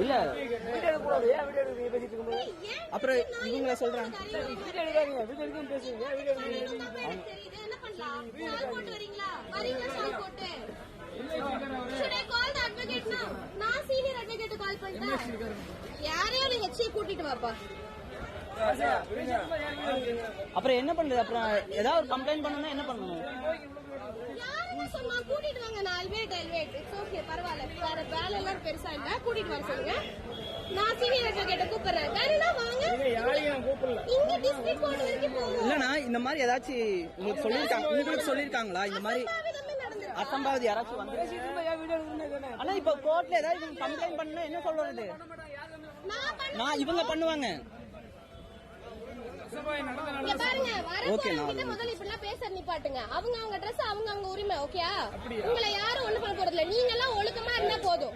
இல்ல அப்புறம் இவங்க சொல்றாங்க கூட்டிட்டு வாப்பா. அப்புறம் என்ன பண்றது? அப்புறம் ஏதாவது ஒரு கம்ப்ளைண்ட் பண்ணனும், என்ன பண்ணணும்? கூட்டிட்டு வாங்க. பரவாயில்ல, வேற வேலை எல்லாம் பெருசா இல்ல, கூட்டிட்டு வர சொல்லுங்க. நான் சீனியர் அட்வொகேட்ட கூப்பிடுறேன். வேணும்னா வாங்க, இங்க டிஸ்ட்ரிக்ட் கோர்ட் வரைக்கும் போங்க. இல்லனா இந்த மாதிரி ஏதாச்சும் உங்களுக்கு சொல்லிருக்காங்களா? இந்த மாதிரி அசம்பாவிதம் யாராச்சும் வந்து ஆனா இப்ப கோர்ட்ல ஏதாவது கம்ப்ளைண்ட் பண்ணா என்ன சொல்றது? நான் இவங்க பண்ணுவாங்க. முதல்ல இப்படிலாம் பேச நிப்பாட்டுங்க. அவங்க ட்ரெஸ் அவங்க உரிமை. ஓகே, உங்களை யாரும் ஒண்ணு பண்ண போறது இல்ல. நீங்க எல்லாம் ஒழுக்கமா இருந்தா போதும்.